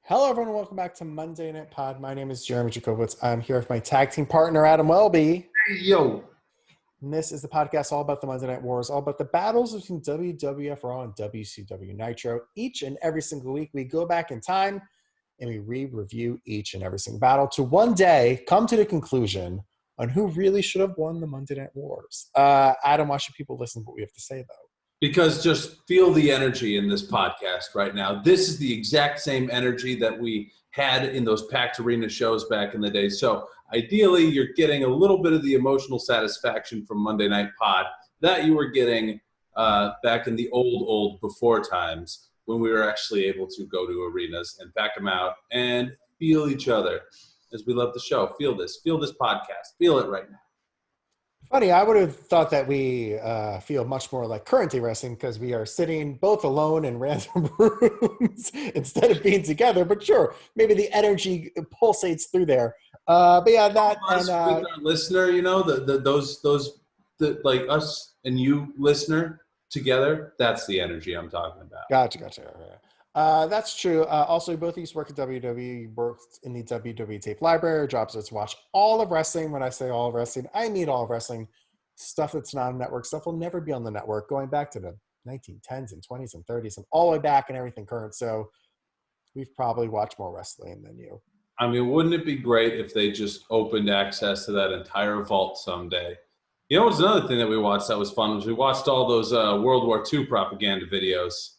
Hello, everyone. Welcome back to Monday Night Pod. My name is Jeremy Jacobowitz. I'm here with my tag team partner, Adam Welby. Yo. And this is the podcast all about the Monday Night Wars, all about the battles between WWF Raw and WCW Nitro. Each and every single week, we go back in time and we re-review each and every single battle to one day come to the conclusion on who really should have won the Monday Night Wars. Adam, why should people listen to what we have to say, though? Because just feel the energy in this podcast right now. This is the exact same energy that we had in those packed arena shows back in the day. So ideally, you're getting a little bit of the emotional satisfaction from Monday Night Pod that you were getting back in the old before times when we were actually able to go to arenas and pack them out and feel each other as we love the show. Feel this podcast. Feel it right now. Funny, I would have thought that we feel much more like current day wrestling because we are sitting both alone in random rooms instead of being together. But sure, maybe the energy pulsates through there. But yeah, that and with our listener, you know, those like us and you, listener, together. That's the energy I'm talking about. Gotcha. That's true. Also, both of you work at WWE, worked in the WWE tape library. Our jobs is to watch all of wrestling. When I say all of wrestling, I mean all of wrestling. Stuff that's not on network, stuff will never be on the network, going back to the 1910s and 20s and 30s and all the way back and everything current. So we've probably watched more wrestling than you. I mean, wouldn't it be great if they just opened access to that entire vault someday? You know what's another thing that we watched that was fun was we watched all those World War II propaganda videos.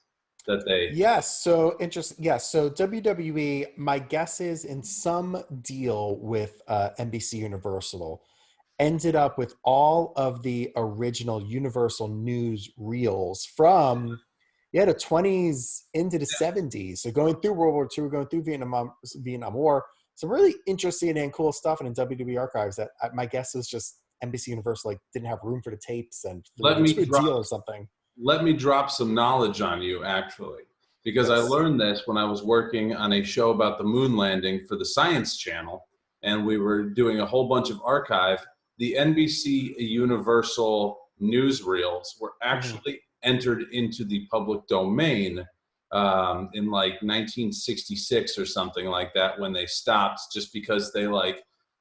So interesting. Yes, so WWE, my guess is in some deal with NBC Universal, ended up with all of the original Universal news reels from the 20s into the 70s. So going through World War II, going through Vietnam War, some really interesting and cool stuff in WWE archives that my guess is just NBC Universal didn't have room for the tapes and Let me a deal or something. Let me drop some knowledge on you, actually, because yes. I learned this when I was working on a show about the moon landing for the Science Channel, and we were doing a whole bunch of archive. The NBC Universal newsreels were actually entered into the public domain in 1966 or something like that when they stopped, just because they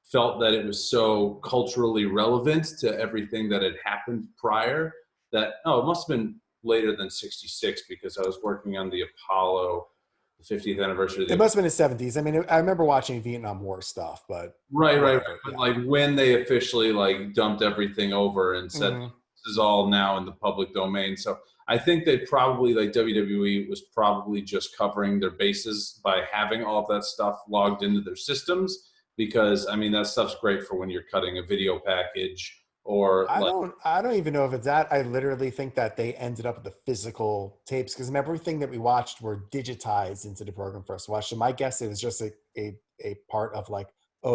felt that it was so culturally relevant to everything that had happened prior. It must have been later than 66 because I was working on the Apollo, the 50th anniversary. It must have been the 70s. I mean, I remember watching Vietnam War stuff, but right. But when they officially dumped everything over and said this is all now in the public domain. So I think they probably WWE was probably just covering their bases by having all of that stuff logged into their systems, because I mean that stuff's great for when you're cutting a video package. Or I don't even know if it's that. I literally think that they ended up with the physical tapes because everything that we watched were digitized into the program for us to watch. So my guess is just a part of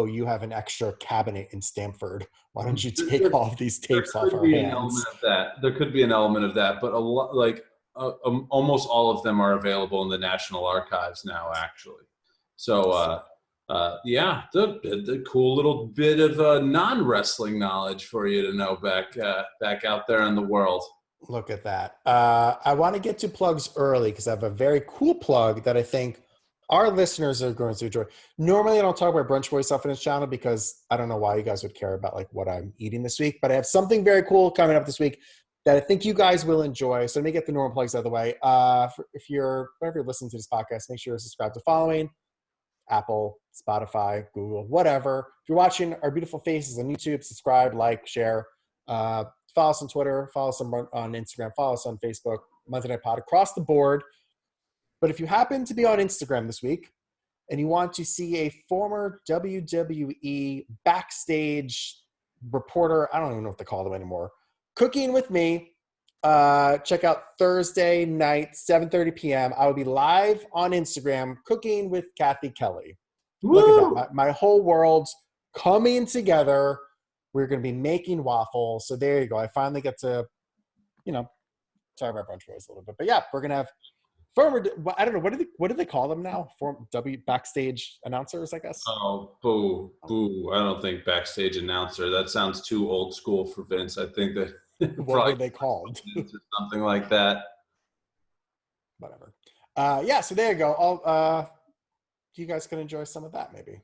you have an extra cabinet in Stamford. Why don't you take all of these tapes off our hands? There could be an element of that, but a lot almost all of them are available in the National Archives now, actually. So. The cool little bit of non-wrestling knowledge for you to know back out there in the world. Look at that. I want to get to plugs early because I have a very cool plug that I think our listeners are going to enjoy. Normally, I don't talk about Brunch Boy stuff in this channel because I don't know why you guys would care about what I'm eating this week, but I have something very cool coming up this week that I think you guys will enjoy. So let me get the normal plugs out of the way. If you're listening to this podcast, make sure you're subscribed to following. Apple, Spotify, Google, whatever. If you're watching our beautiful faces on YouTube, subscribe, like, share. Follow us on Twitter. Follow us on Instagram. Follow us on Facebook. Monday Night Pod across the board. But if you happen to be on Instagram this week and you want to see a former WWE backstage reporter, I don't even know what they call them anymore, cooking with me, check out Thursday night, 7:30 p.m. I will be live on Instagram cooking with Kathy Kelly. Woo! Look at that. My whole world's coming together. We're going to be making waffles. So there you go. I finally get to, talk about Brunch Boys a little bit. But yeah, we're going to have former, I don't know, what do they call them now? Backstage announcers, I guess? Oh, boo. I don't think backstage announcer. That sounds too old school for Vince. I think that what were they called? Something like that. Whatever. So there you go. you guys can enjoy some of that maybe.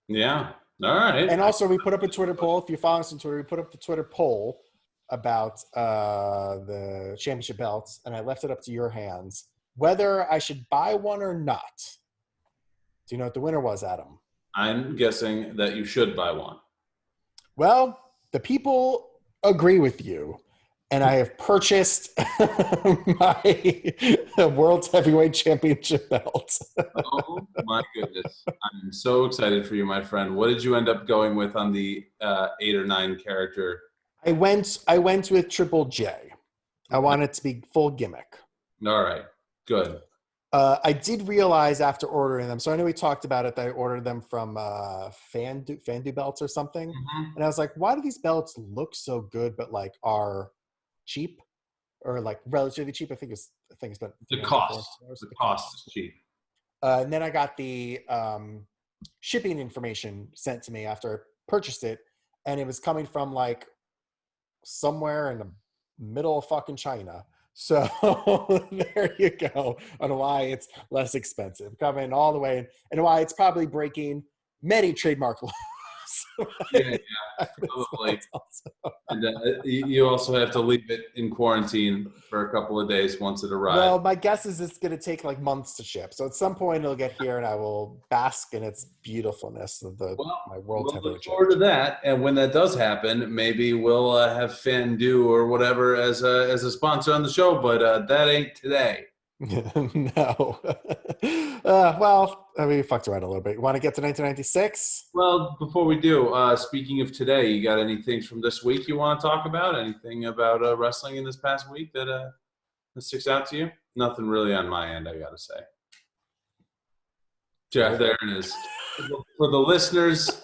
Yeah. All right. And also, we put up a Twitter poll. If you follow us on Twitter, we put up the Twitter poll about the championship belts, and I left it up to your hands whether I should buy one or not. Do you know what the winner was, Adam? I'm guessing that you should buy one. Well, the people agree with you, and I have purchased my World Heavyweight Championship belt. Oh my goodness! I'm so excited for you, my friend. What did you end up going with on the 8 or 9 character? I went with Triple J. I want it to be full gimmick. All right, good. I did realize after ordering them, so I know we talked about it, that I ordered them from Fandu Belts or something. Mm-hmm. And I was like, why do these belts look so good but like are cheap or like relatively cheap? I think it's about The cost is cheap. And then I got the shipping information sent to me after I purchased it, and it was coming from like somewhere in the middle of fucking China. So there you go on why it's less expensive, coming all the way, and why it's probably breaking many trademark laws. Yeah, probably. And you also have to leave it in quarantine for a couple of days once it arrives. Well, my guess is it's going to take like months to ship. So at some point it'll get here, and I will bask in its beautifulness of my World Heavyweight. We'll look forward to that. And when that does happen, maybe we'll have Fandu or whatever as a sponsor on the show. But that ain't today. No. Well, I mean, we fucked around a little bit. You want to get to 1996? Well, before we do, speaking of today, you got any things from this week you want to talk about? Anything about wrestling in this past week that sticks out to you? Nothing really on my end, I got to say. Jeff, there it is. For the listeners,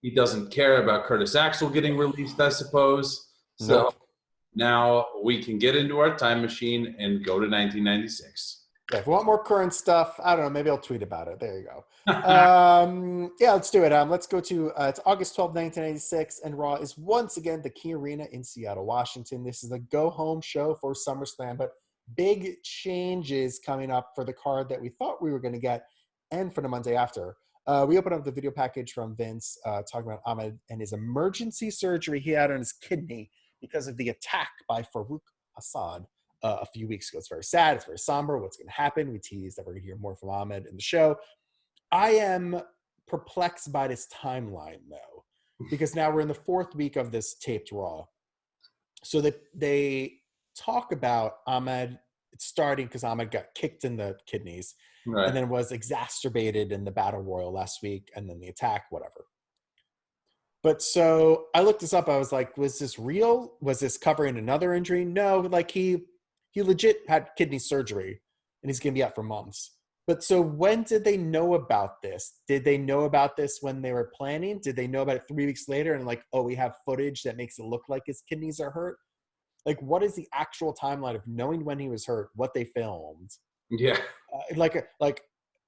he doesn't care about Curtis Axel getting released, I suppose. So nope. Now we can get into our time machine and go to 1996. Yeah, if you want more current stuff, I don't know, maybe I'll tweet about it. There you go. Yeah, let's do it. Let's go to, it's August 12th, 1996, and Raw is once again the Key Arena in Seattle, Washington. This is a go-home show for SummerSlam, but big changes coming up for the card that we thought we were going to get and for the Monday after. We opened up the video package from Vince talking about Ahmed and his emergency surgery he had on his kidney because of the attack by Farouk Hassan a few weeks ago. It's very sad. It's very somber. What's going to happen? We teased that we're going to hear more from Ahmed in the show. I am perplexed by this timeline, though, because now we're in the 4th week of this taped Raw. So they talk about Ahmed starting because Ahmed got kicked in the kidneys, right, and then was exacerbated in the Battle Royal last week, and then the attack, whatever. But so I looked this up. I was like, was this real? Was this covering another injury? No, like he legit had kidney surgery, and he's going to be out for months. But so when did they know about this? Did they know about this when they were planning? Did they know about it 3 weeks later and like, oh, we have footage that makes it look like his kidneys are hurt? Like, what is the actual timeline of knowing when he was hurt, what they filmed? Yeah. Like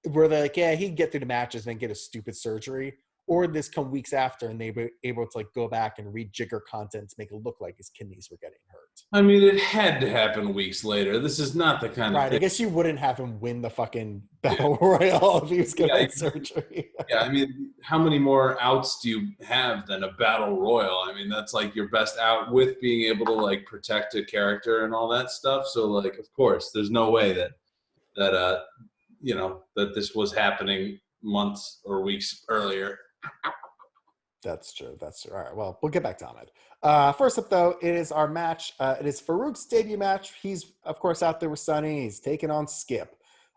were they like, yeah, he'd get through the matches and then get a stupid surgery? Or did this come weeks after and they were able to like go back and rejigger content to make it look like his kidneys were getting hurt? I mean, it had to happen weeks later. This is not the kind of thing. I guess you wouldn't have him win the fucking Battle Royal if he was going to get surgery. Yeah, I mean, how many more outs do you have than a Battle Royal? I mean, that's like your best out with being able to like protect a character and all that stuff. So like, of course, there's no way that this was happening months or weeks earlier. That's true. All right. Well, we'll get back to Ahmed. First up, though, it is our match. It is Farouk's debut match. He's, of course, out there with Sonny. He's taking on Skip.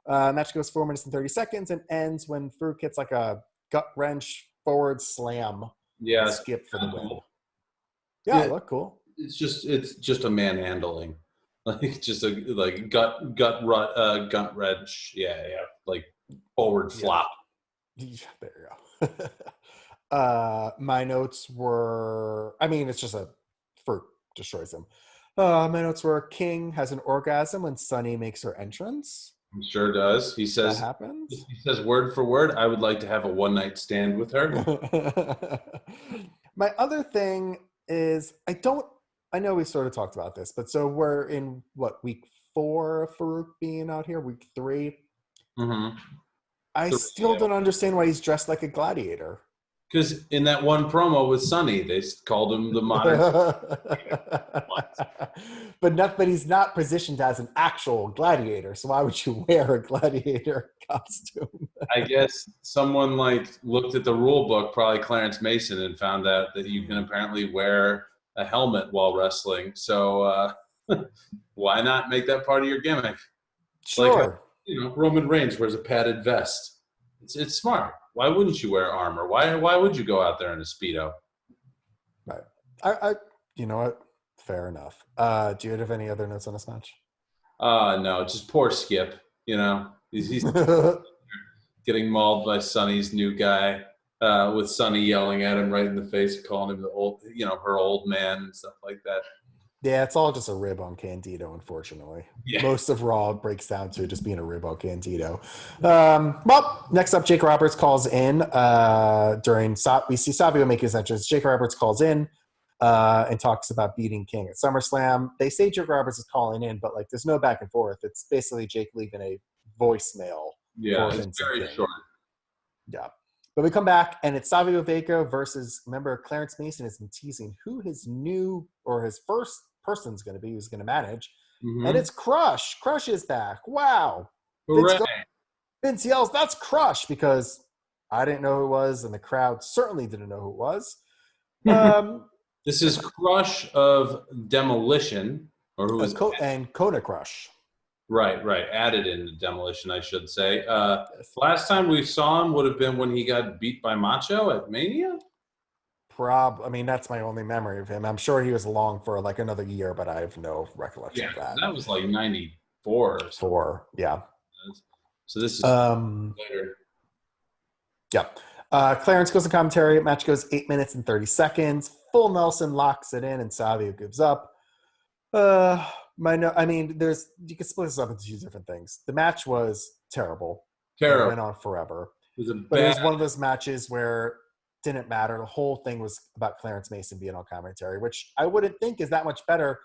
Match goes 4 minutes and 30 seconds and ends when Farouk hits like a gut wrench forward slam. Yeah, Skip for the win. Cool. Yeah, it looked cool. It's just a manhandling, like just a like gut wrench. Yeah, like forward flop. Yeah, there you go. My notes were, I mean, it's just Farouk destroys him. My notes were King has an orgasm when Sonny makes her entrance. He sure does. He says, that happens. He says word for word, I would like to have a one-night stand with her. My other thing is, I know we sort of talked about this, but so we're in week 4 of Farouk being out here, week 3. Mm-hmm. I still don't understand why he's dressed like a gladiator. Because in that one promo with Sonny, they called him the modern. But he's not positioned as an actual gladiator. So why would you wear a gladiator costume? I guess someone like looked at the rule book, probably Clarence Mason, and found out that you can apparently wear a helmet while wrestling. So why not make that part of your gimmick? Sure. Like, Roman Reigns wears a padded vest. It's smart. Why wouldn't you wear armor? Why would you go out there in a Speedo? Right. I you know what? Fair enough. Do you have any other notes on this match? No, just poor Skip. He's getting mauled by Sonny's new guy, with Sonny yelling at him right in the face, calling him the old, her old man and stuff like that. Yeah, it's all just a rib on Candido, unfortunately. Yeah. Most of Raw breaks down to just being a rib on Candido. Well, next up, Jake Roberts calls in we see Savio make his entrance. Jake Roberts calls in and talks about beating King at SummerSlam. They say Jake Roberts is calling in, but there's no back and forth. It's basically Jake leaving a voicemail. Yeah, it's very short. Yeah. But we come back, and it's Savio Vega versus, remember, Clarence Mason has been teasing who his first person's going to be, who's going to manage. Mm-hmm. And it's Crush. Crush is back. Wow. Vince yells, "That's Crush," because I didn't know who it was, and the crowd certainly didn't know who it was. This is Crush of Demolition, or who is and Kona Crush. Right. Added into Demolition, I should say. Last time we saw him would have been when he got beat by Macho at Mania? That's my only memory of him. I'm sure he was along for another year, but I have no recollection of that. That was 94 or something. Yeah. So this is later. Yeah. Clarence goes to commentary. Match goes 8 minutes and 30 seconds. Full Nelson locks it in, and Savio gives up. You could split this up into two different things. The match was terrible. It went on forever. It was one of those matches where it didn't matter. The whole thing was about Clarence Mason being on commentary, which I wouldn't think is that much better,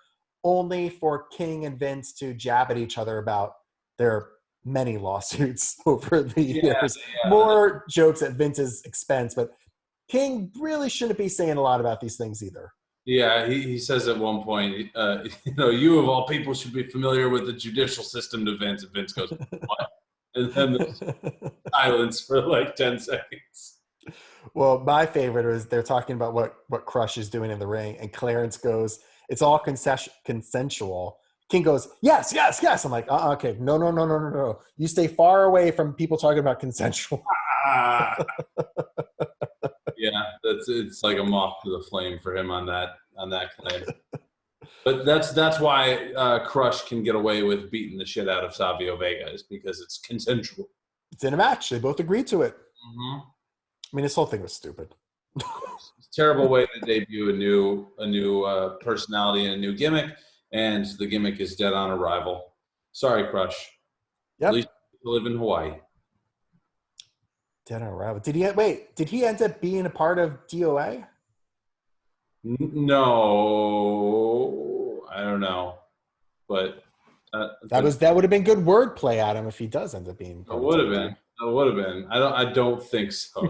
only for King and Vince to jab at each other about their many lawsuits over the years. Yeah. More jokes at Vince's expense, but King really shouldn't be saying a lot about these things either. Yeah, he says at one point, you of all people should be familiar with the judicial system to Vince. And Vince goes, "What?" And then there's silence for 10 seconds. Well, my favorite is they're talking about what Crush is doing in the ring, and Clarence goes, "It's all consensual." King goes, "Yes, yes, yes." I'm like, okay, no. You stay far away from people talking about consensual. Yeah, it's like a moth to the flame for him on that claim. But that's why Crush can get away with beating the shit out of Savio Vega, is because it's consensual. It's in a match. They both agreed to it. Mm-hmm. This whole thing was stupid. It's a terrible way to debut a new personality and a new gimmick, and the gimmick is dead on arrival. Sorry, Crush. Yep. At least you live in Hawaii. Dead on arrival. Did he end up being a part of DOA? No, I don't know, but that would have been good wordplay, Adam, if he does end up being. It would have been. I don't think so.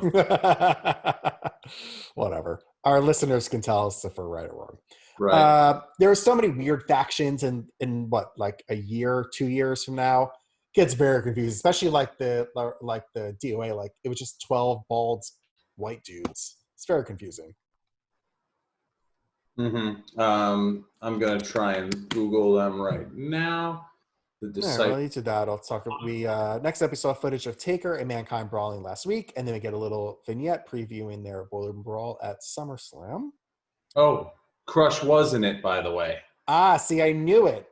Whatever. Our listeners can tell us if we're right or wrong. Right. There are so many weird factions in what, a year, 2 years from now. Gets very confused, especially the DOA. It was just 12 bald white dudes. It's very confusing. Mm-hmm. I'm gonna try and Google them right now. To that, I'll talk. Next up, we saw footage of Taker and Mankind brawling last week, and then we get a little vignette previewing their Boiler Room brawl at SummerSlam. Oh, Crush was in it, by the way. See, I knew it.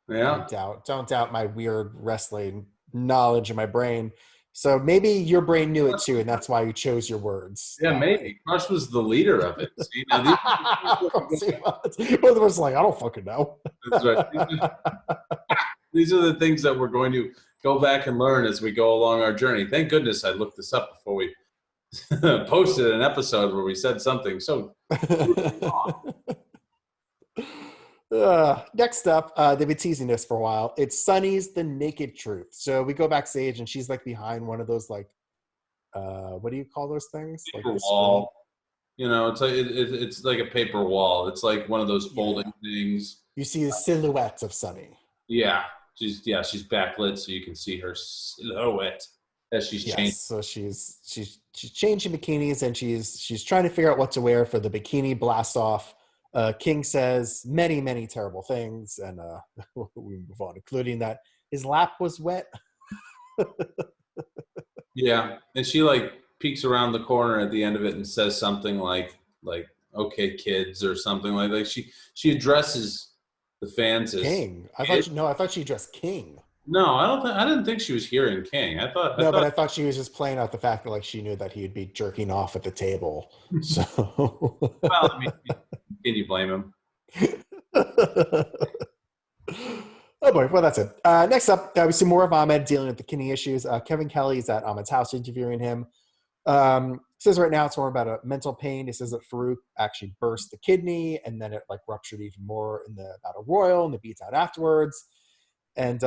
Yeah. Don't doubt my weird wrestling knowledge in my brain. So maybe your brain knew it too, and that's why you chose your words. Yeah, maybe. Crush was the leader of it. See, both of us I don't fucking know. That's right. These are the things that we're going to go back and learn as we go along our journey. Thank goodness I looked this up before we posted an episode where we said something so Next up, they've been teasing this for a while. It's Sunny's The Naked Truth. So we go backstage and she's like behind one of those like, what do you call those things? Like Paper the screen. wall. You know, it's like it's like a paper wall. It's like one of those folding things. You see the silhouette of Sunny. Yeah, she's backlit, so you can see her silhouette as she's changing. So she's changing bikinis and she's trying to figure out what to wear for the bikini blast off. King says many terrible things, and we move on, including that his lap was wet. Yeah, and she like peeks around the corner at the end of it and says something like "Okay, kids" or something like she addresses the fans as King. I thought she dressed King. No, I didn't think she was hearing King. But I thought she was just playing out the fact that like she knew that he'd be jerking off at the table. So well, I mean, can you blame him? Oh boy, well that's it. Next up, we see more of Ahmed dealing with the kidney issues. Kevin Kelly is at Ahmed's house interviewing him. Says right now it's more about a mental pain. He says that Farouk actually burst the kidney and then it like ruptured even more in the Battle Royal and the beatdown afterwards. And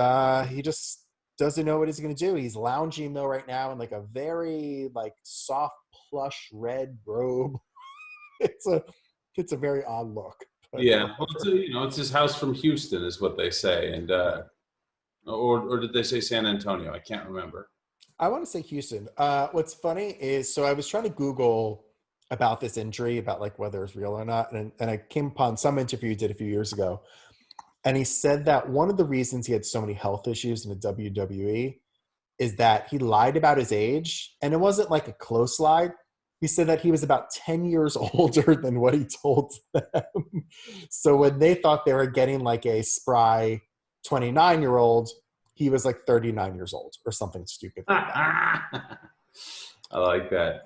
he just doesn't know what he's going to do. He's lounging though right now in like a very like soft plush red robe. It's a very odd look. Yeah, well, it's his house from Houston, is what they say, and or did they say San Antonio? I can't remember. I want to say Houston. What's funny is, so I was trying to Google about this injury, about like whether it's real or not, and I came upon some interview he did a few years ago, and he said that one of the reasons he had so many health issues in the WWE is that he lied about his age, and it wasn't like a close lie. He said that he was about 10 years older than what he told them. So when they thought they were getting like a spry 29-year-old, he was like 39 years old or something stupid like that. I like that.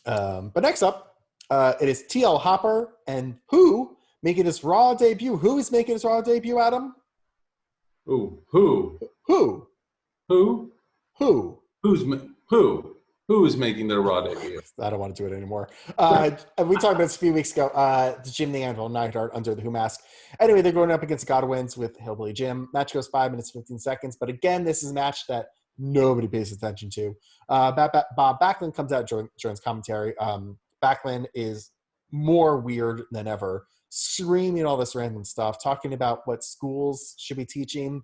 But next up, it is TL Hopper and who making his Raw debut. Who is making his Raw debut, Adam? Who? Who is making their Raw debut? I don't want to do it anymore. We talked about this a few weeks ago. Jim the Anvil Neidhart under the Who mask. Anyway, they're going up against Godwins with Hillbilly Jim. Match goes 5 minutes, 15 seconds. But again, this is a match that nobody pays attention to. Bob Backlund comes out during commentary. Backlund is more weird than ever, screaming all this random stuff, talking about what schools should be teaching.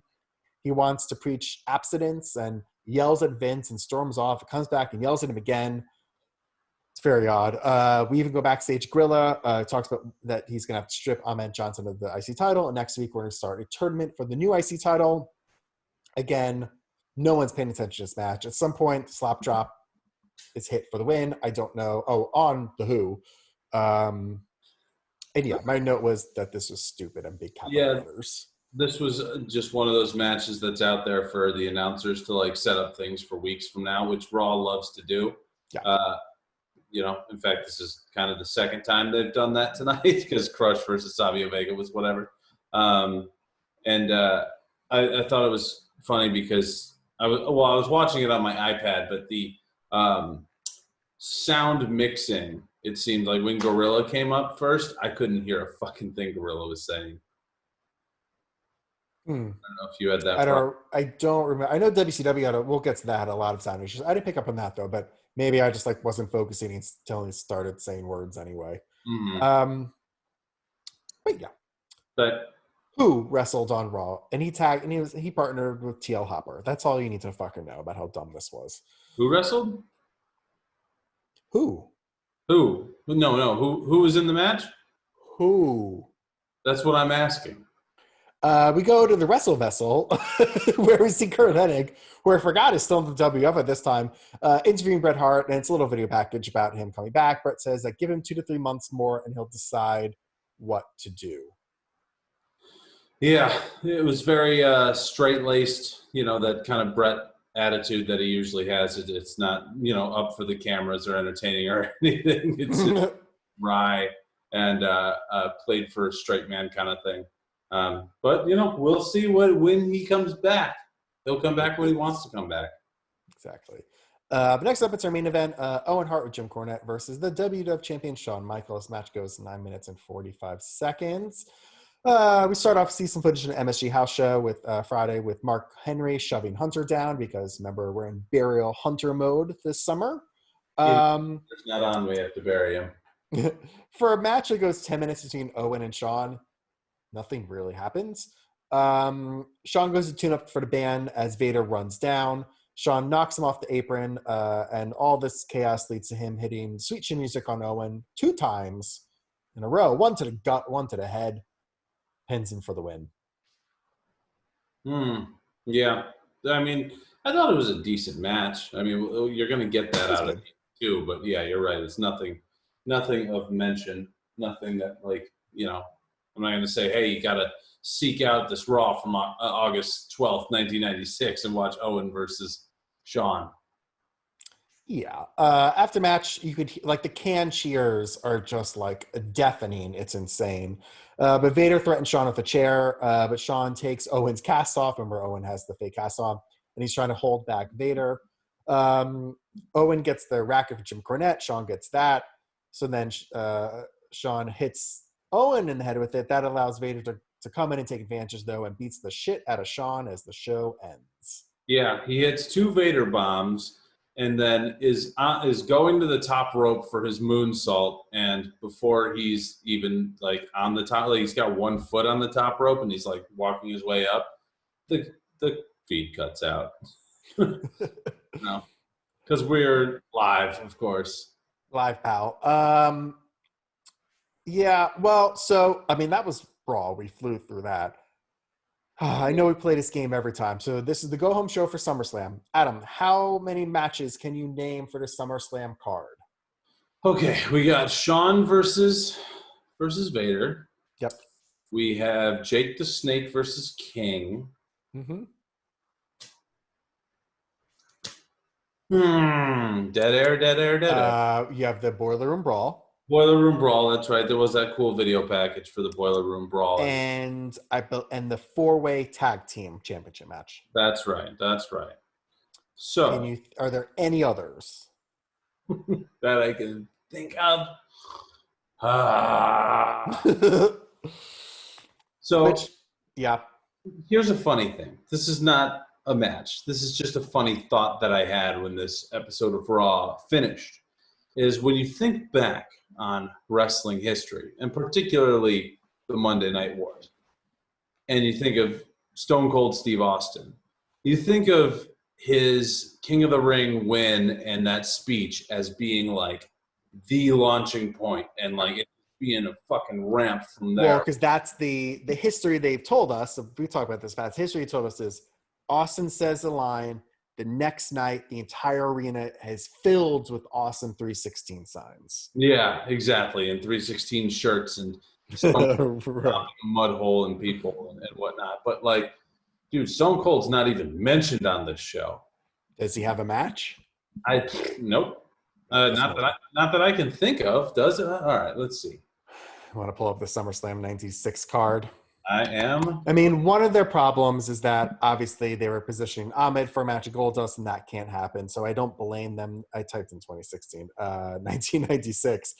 He wants to preach abstinence and yells at Vince and storms off. It comes back and yells at him again. It's very odd. We even go backstage. Gorilla talks about that he's going to have to strip Ahmed Johnson of the IC title. And next week, we're going to start a tournament for the new IC title. Again, no one's paying attention to this match. At some point, slap drop is hit for the win. I don't know. Oh, on the Who. And yeah, my note was that this was stupid and big capital letters. This was just one of those matches that's out there for the announcers to like set up things for weeks from now, which Raw loves to do. Yeah. In fact, this is kind of the second time they've done that tonight because Crush versus Savio Vega was whatever. I thought it was funny because I was watching it on my iPad, but the sound mixing, it seemed like when Gorilla came up first, I couldn't hear a fucking thing Gorilla was saying. I don't know if you had that. I don't remember. I know WCW we'll get to that, had a lot of sound issues. I didn't pick up on that though, but maybe I just like wasn't focusing until he started saying words anyway. Mm-hmm. But yeah. But Who wrestled on Raw and he partnered with TL Hopper. That's all you need to fucking know about how dumb this was. Who wrestled? Who? No. Who was in the match? Who? That's what I'm asking. We go to the Wrestle Vessel, where we see Kurt Hennig, who I forgot is still in the WWF at this time, interviewing Bret Hart, and it's a little video package about him coming back. Bret says that give him 2 to 3 months more, and he'll decide what to do. Yeah, it was very straight-laced, that kind of Bret attitude that he usually has. It's not, up for the cameras or entertaining or anything. It's just wry and played for a straight man kind of thing. But we'll see when he comes back. He'll come back when he wants to come back. Exactly. But next up, it's our main event: Owen Hart with Jim Cornette versus the WWF champion Shawn Michaels. Match goes 9 minutes and 45 seconds. We start off, see some footage in an MSG house show with Friday with Mark Henry shoving Hunter down because remember we're in burial Hunter mode this summer. It's not on. We have to bury him. For a match that goes 10 minutes between Owen and Sean, nothing really happens. Sean goes to tune up for the band as Vader runs down. Sean knocks him off the apron, and all this chaos leads to him hitting sweet chin music on Owen 2 times in a row. One to the gut, one to the head. Pins him for the win. Yeah. I mean, I thought it was a decent match. I mean, you're going to get that out of it too, but yeah, you're right. It's nothing of mention. Nothing that, like, you know, I'm not going to say, hey, you got to seek out this Raw from August 12th, 1996 and watch Owen versus Sean. Yeah. After match, you could, like, the can cheers are just like deafening. It's insane. But Vader threatens Sean with a chair, but Sean takes Owen's cast off. Remember, Owen has the fake cast on, and he's trying to hold back Vader. Owen gets the racket for Jim Cornette. Sean gets that. So then Sean hits Owen in the head with it. That allows Vader to come in and take advantage, though, and beats the shit out of Sean as the show ends. Yeah, he hits 2 Vader bombs and then is going to the top rope for his moonsault. And before he's even like on the top, like he's got 1 foot on the top rope and he's like walking his way up, the feed cuts out. No, because we're live, of course. Live, pal. Yeah, well, so, I mean, that was Raw. We flew through that. I know we play this game every time. So this is the go-home show for SummerSlam. Adam, how many matches can you name for the SummerSlam card? Okay, we got Sean versus Vader. Yep. We have Jake the Snake versus King. Mm-hmm. Dead air. You have the Boiler Room Brawl. Boiler Room Brawl, that's right. There was that cool video package for the Boiler Room Brawl. And the 4-way tag team championship match. That's right. So are there any others that I can think of? Yeah. Here's a funny thing. This is not a match. This is just a funny thought that I had when this episode of Raw finished. Is when you think back on wrestling history, and particularly the Monday Night Wars, and you think of Stone Cold Steve Austin, you think of his King of the Ring win and that speech as being like the launching point and like it being a fucking ramp from there. Well, because that's the history they've told us. We talk about this past history. Told us is Austin says the line. The next night, the entire arena is filled with awesome 316 signs. Yeah, exactly. And 316 shirts and right. a mud hole and people and whatnot. But, like, dude, Stone Cold's not even mentioned on this show. Does he have a match? Nope. Not that I can think of. Does it? All right, let's see. I want to pull up the SummerSlam 96 card. I am. I mean, one of their problems is that obviously they were positioning Ahmed for a match of Goldust, and that can't happen. So I don't blame them. I typed in 2016, 1996.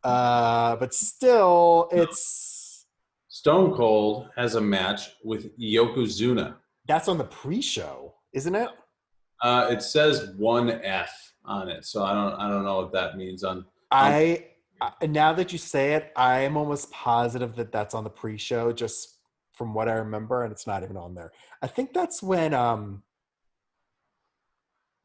But still, it's... Stone Cold has a match with Yokozuna. That's on the pre-show, isn't it? It says 1F on it, so I don't know what that means. Now that you say it, I am almost positive that that's on the pre-show, just from what I remember, and it's not even on there. I think that's when,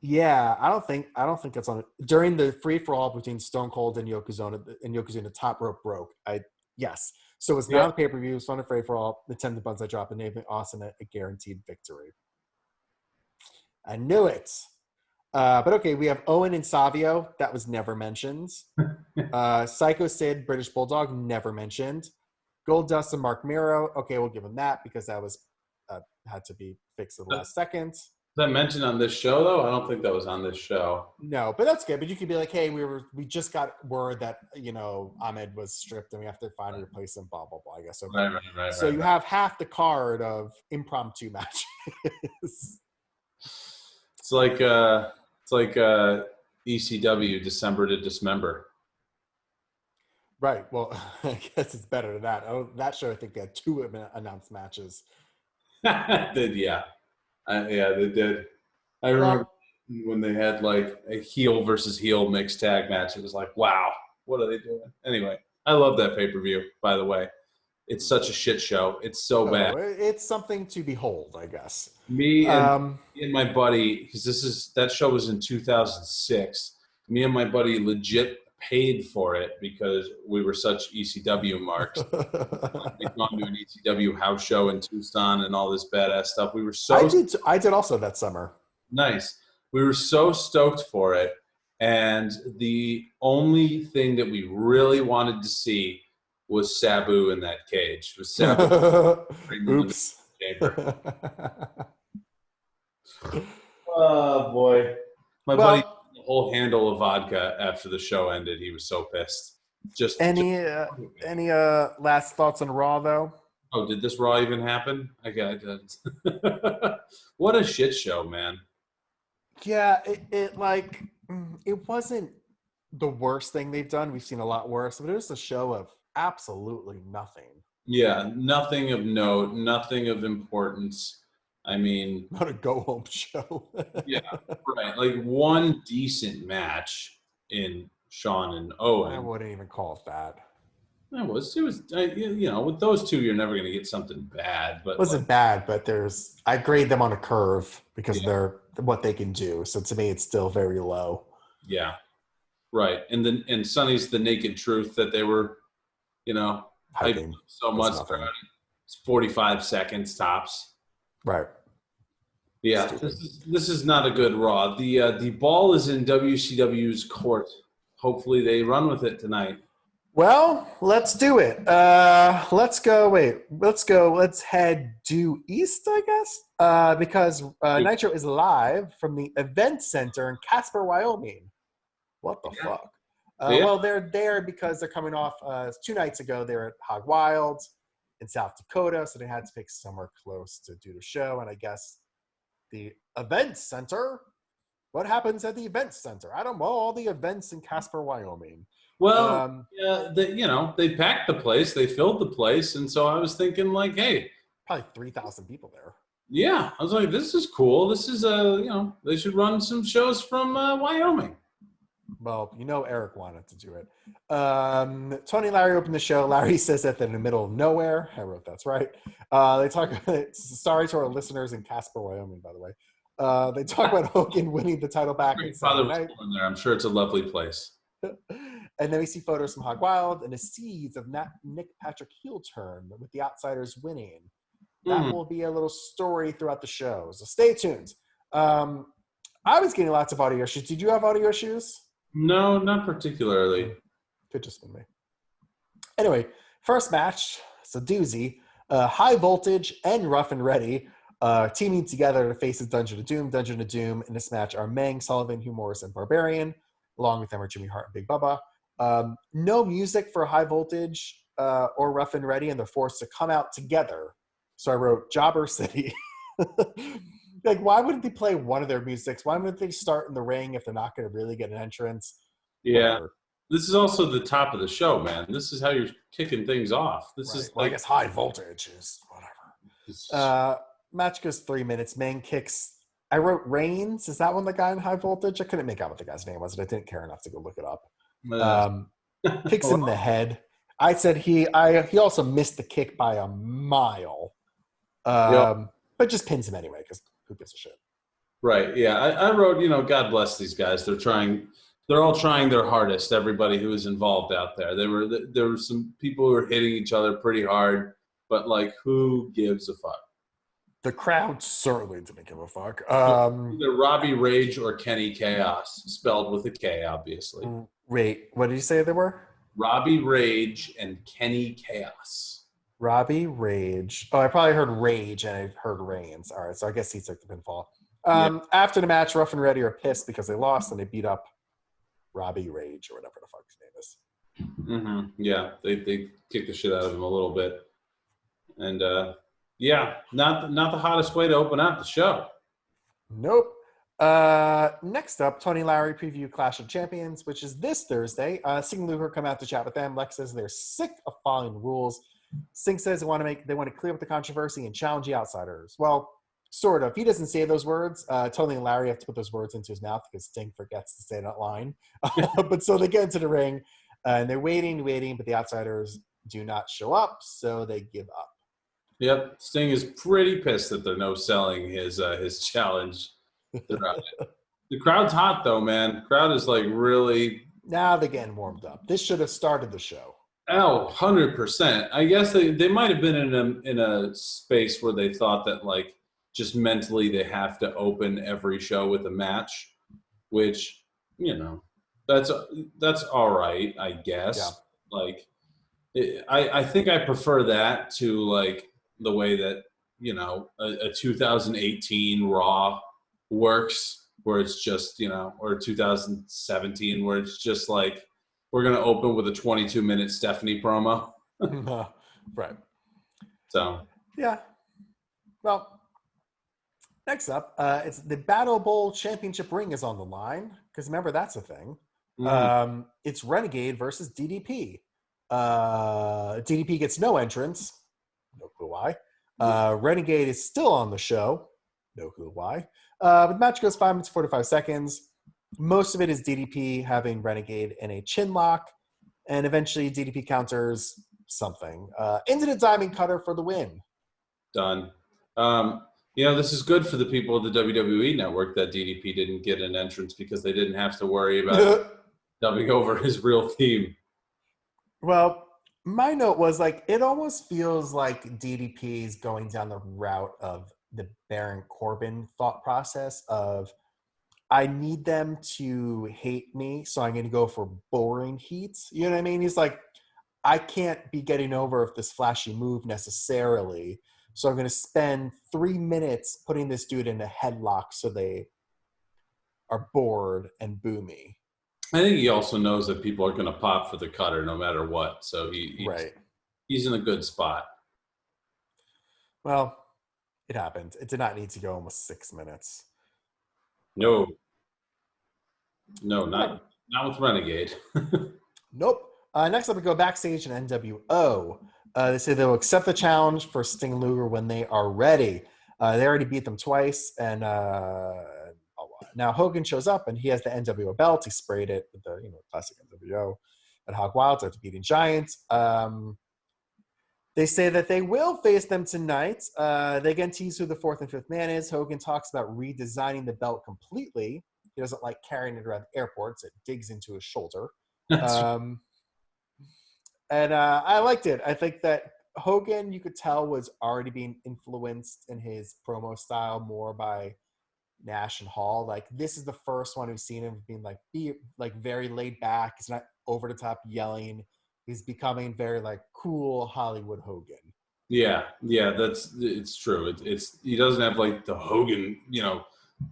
yeah, I don't think that's on it. During the free-for-all between Stone Cold and Yokozuna, top rope broke. Yes. So it's not a pay-per-view, it's on a free-for-all, the 10 buns I dropped, enabling Austin a guaranteed victory. I knew it. But okay, we have Owen and Savio. That was never mentioned. Psycho Sid, British Bulldog, never mentioned. Goldust and Mark Miro. Okay, we'll give him that because that was had to be fixed at the last second. Is that mentioned on this show, though? I don't think that was on this show. No, but that's good. But you could be like, hey, we just got word that, Ahmed was stripped and we have to find a replacement, blah, blah, blah, I guess. Okay. Right. So you have half the card of impromptu matches. It's like ECW December to Dismember. Right. Well, I guess it's better than that. Oh, that show, I think they had two announced matches. Did yeah, yeah, they did. I remember Well, when they had like a heel versus heel mixed tag match. It was like, wow, what are they doing? Anyway, I love that pay per view. By the way, it's such a shit show. It's so bad. oh, it's something to behold, I guess. Me and Um, me and my buddy, because that show was in 2006. Me and my buddy legit paid for it because we were such ECW marks. We'd gone to an ECW house show in Tucson and all this badass stuff. We were so I did also that summer. nice. We were so stoked for it. And the only thing that we really wanted to see was Sabu in that cage. Was Sabu in the Oops. chamber. Oh boy. My buddy Well, the whole handle of vodka after the show ended. He was so pissed. Just any last thoughts on Raw though? oh, did this Raw even happen? I got it. What a shit show, man. Yeah, it wasn't the worst thing they've done. We've seen a lot worse, but it was a show of absolutely nothing. Yeah, nothing of note, nothing of importance. I mean, Not a go home show. yeah, right. Like one decent match in Shawn and I Owen. wouldn't even call it that. It was with those two, you're never going to get something bad. But It wasn't bad, but I grade them on a curve because Yeah. they're what they can do. So to me, it's still very low. yeah, right. And Sonny's the naked truth that they were, hyping Hyping. so That's much. nothing. It's 45 seconds tops. Right. Yeah, Stupid. this is not a good Raw. The ball is in WCW's court. Hopefully they run with it tonight. Well, let's do it. Let's go. Wait, let's head due east, I guess, because Nitro is live from the event center in Casper, Wyoming. What the fuck? Yeah. Well, they're there because they're coming off 2 nights ago. They were at Hog Wild in South Dakota, so they had to pick somewhere close to do the show. And I guess the event center. What happens at the event center? I don't know. All the events in Casper, Wyoming. Well, yeah, they packed the place, they filled the place, and so I was thinking, like, hey, Probably 3,000 people there. yeah, I was like, this is cool. This is they should run some shows from Wyoming. Well, Eric wanted to do it. Tony and Larry opened the show. Larry says that they're in the middle of nowhere. I wrote that's right. They talk. Sorry to our listeners in Casper, Wyoming, by the way. They talk about Hogan winning the title back in Father Saturday was night. born there. I'm sure it's a lovely place. And then we see photos from Hog Wild and the seeds of Nick Patrick heel turn with the Outsiders winning. That will be a little story throughout the show. So stay tuned. I was getting lots of audio issues. Did you have audio issues? No, not particularly. Could just be me. Anyway, first match. It's a doozy. High Voltage and Rough and Ready teaming together to face the Dungeon of Doom. Dungeon of Doom in this match are Mang, Sullivan, Hugh Morris, and Barbarian. Along with them are Jimmy Hart and Big Bubba. No music for High Voltage or Rough and Ready, and they're forced to come out together. So I wrote Jobber City. Like, why wouldn't they play one of their musics? Why wouldn't they start in the ring if they're not going to really get an entrance? Yeah. Whatever. This is also the top of the show, man. This is how you're kicking things off. This Right. is Well, I like guess High Voltage is whatever. Match goes 3 minutes. Mang kicks. I wrote Reigns. Is that one the guy in High Voltage? I couldn't make out what the guy's name was, and I didn't care enough to go look it up. Kicks him in the head. I said he also missed the kick by a mile. But just pins him anyway because who gives a shit? Right. Yeah. I wrote, God bless these guys. They're all trying their hardest. Everybody who was involved out there. There were some people who were hitting each other pretty hard, but like, who gives a fuck? The crowd certainly didn't give a fuck. Either Robbie Rage or Kenny Chaos, spelled with a K, obviously. Wait, what did you say they were? Robbie Rage and Kenny Chaos. Robbie Rage. Oh, I probably heard Rage and I heard Reigns. All right, so I guess he took the pinfall. After the match, Rough and Ready are pissed because they lost and they beat up Robbie Rage or whatever the fuck his name is. Mm-hmm. Yeah, they kicked the shit out of him a little bit. And, not the hottest way to open out the show. Nope. Next up, Tony Lowry preview Clash of Champions, which is this Thursday. Sting and Luger come out to chat with them. Lex says they're sick of following the rules. Sting says they want to clear up the controversy and challenge the outsiders. Well, sort of. He doesn't say those words. Tony and Larry have to put those words into his mouth because Sting forgets to say that line. But so they get into the ring, and they're waiting, but the outsiders do not show up, so they give up. Yep, Sting is pretty pissed that they're no selling his challenge. The crowd's hot though, man. The crowd is like really. Now they're getting warmed up. This should have started the show. Oh, 100%. I guess they might have been in a space where they thought that like just mentally they have to open every show with a match, which, that's all right, I guess. Yeah. Like, I think I prefer that to like the way that, a 2018 Raw works, where it's just, or 2017 where it's just like, we're going to open with a 22-minute Stephanie promo. Right. So. Yeah. Well, next up, it's the Battle Bowl Championship ring is on the line. Because remember, that's a thing. Mm-hmm. It's Renegade versus DDP. DDP gets no entrance. No clue why. Renegade is still on the show. No clue why. But the match goes 5 minutes, 45 seconds. Most of it is DDP having Renegade in a chin lock, and eventually DDP counters something into the Diamond Cutter for the win. Done. This is good for the people of the WWE Network that DDP didn't get an entrance because they didn't have to worry about dubbing over his real theme. Well, my note was like, it almost feels like DDP is going down the route of the Baron Corbin thought process of, I need them to hate me, so I'm going to go for boring heat. You know what I mean? He's like, I can't be getting over with this flashy move necessarily, so I'm going to spend 3 minutes putting this dude in a headlock so they are bored and boo me. I think he also knows that people are going to pop for the cutter no matter what, so he's in a good spot. Well, it happened. It did not need to go almost 6 minutes. No, not with Renegade. Nope. Next up, we go backstage in NWO. They say they'll accept the challenge for Sting and Luger when they are ready. They already beat them twice, and now Hogan shows up, and he has the NWO belt. He sprayed it with the classic NWO at Hog Wild after beating Giants. They say that they will face them tonight. They again tease who the 4th and 5th man is. Hogan talks about redesigning the belt completely. He doesn't like carrying it around airports. It digs into his shoulder. And I liked it. I think that Hogan, you could tell, was already being influenced in his promo style more by Nash and Hall. Like, this is the first one who's seen him being very laid back. He's not over the top yelling. He's becoming very cool Hollywood Hogan. Yeah, it's true. It's he doesn't have like the Hogan,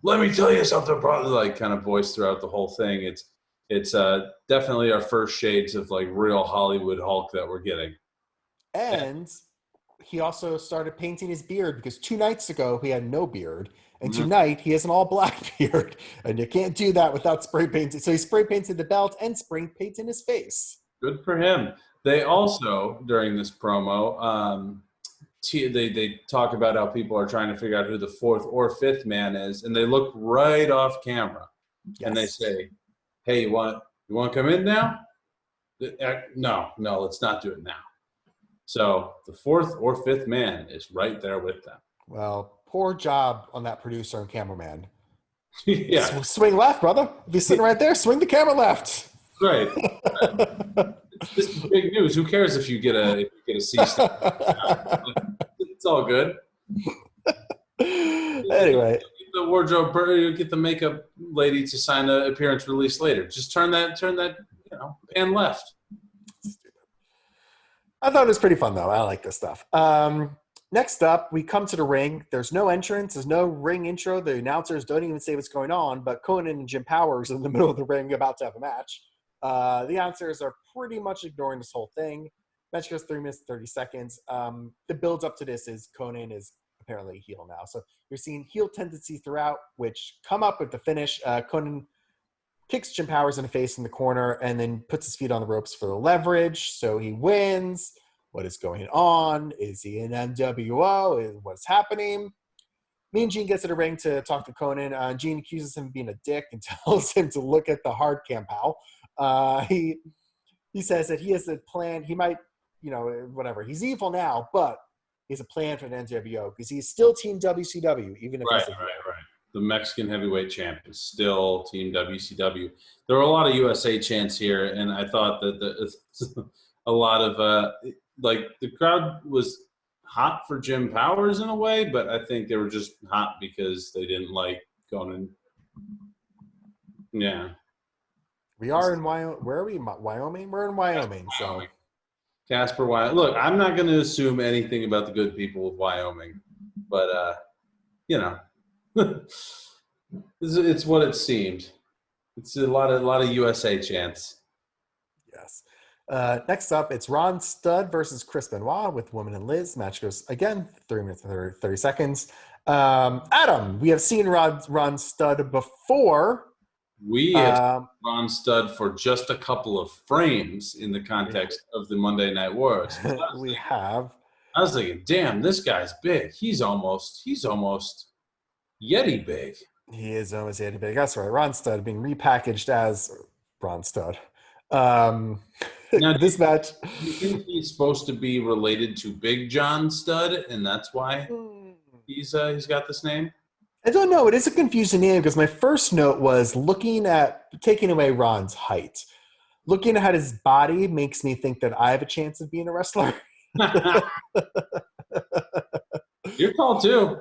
let me tell you something, brother, kind of voice throughout the whole thing. It's definitely our first shades of real Hollywood Hulk that we're getting. And he also started painting his beard because 2 nights ago he had no beard. And tonight he has an all black beard. And you can't do that without spray painting. So he spray painted the belt and spray painted his face. Good for him. They also, during this promo, they talk about how people are trying to figure out who the 4th or 5th man is. And they look right off camera. Yes. And they say, hey, you want to come in now? No, let's not do it now. So the 4th or 5th man is right there with them. Well, poor job on that producer and cameraman. Yeah. Swing left, brother. If he's sitting right there, swing the camera left. Right. This is big news. Who cares if you get a C? It's all good. Anyway. Get the wardrobe, get the makeup lady to sign an appearance release later. Just turn that pan left. I thought it was pretty fun, though. I like this stuff. Next up, we come to the ring. There's no entrance. There's no ring intro. The announcers don't even say what's going on, but Conan and Jim Powers are in the middle of the ring about to have a match. The announcers are pretty much ignoring this whole thing. Match goes 3 minutes, 30 seconds. The build up to this is Conan is apparently heel now. So you're seeing heel tendencies throughout, which come up with the finish. Conan kicks Jim Powers in the face in the corner and then puts his feet on the ropes for the leverage. So he wins. What is going on? Is he in NWO? What's happening? Mean Gene gets to the ring to talk to Conan. Gene accuses him of being a dick and tells him to look at the hard cam, pal. He says that he has a plan. He might, whatever. He's evil now, but he has a plan for the NWO because he's still Team WCW, even if he's a heel. Right. The Mexican heavyweight champ is still Team WCW. There were a lot of USA chants here, and I thought that a lot of the crowd was hot for Jim Powers in a way, but I think they were just hot because they didn't like Conan. Yeah. We are in Wyoming. Where are we? Wyoming? We're in Wyoming. So Casper, Wyoming. Look, I'm not going to assume anything about the good people of Wyoming, but it's what it seemed. It's a lot of USA chants. Yes. Next up, it's Ron Studd versus Chris Benoit with Woman and Liz. Match goes again 3 minutes and 30 seconds. Adam, we have seen Ron Studd before. We have Ron Studd for just a couple of frames in the context of the Monday Night Wars. We have. I was thinking, damn, this guy's big. He's almost Yeti big. He is almost Yeti big. That's right. Ron Studd being repackaged as Ron Studd. Now, this match. You think he's supposed to be related to Big John Studd, and that's why he's got this name? I don't know. It is a confusing name because my first note was taking away Ron's height. Looking at his body makes me think that I have a chance of being a wrestler. You're tall too.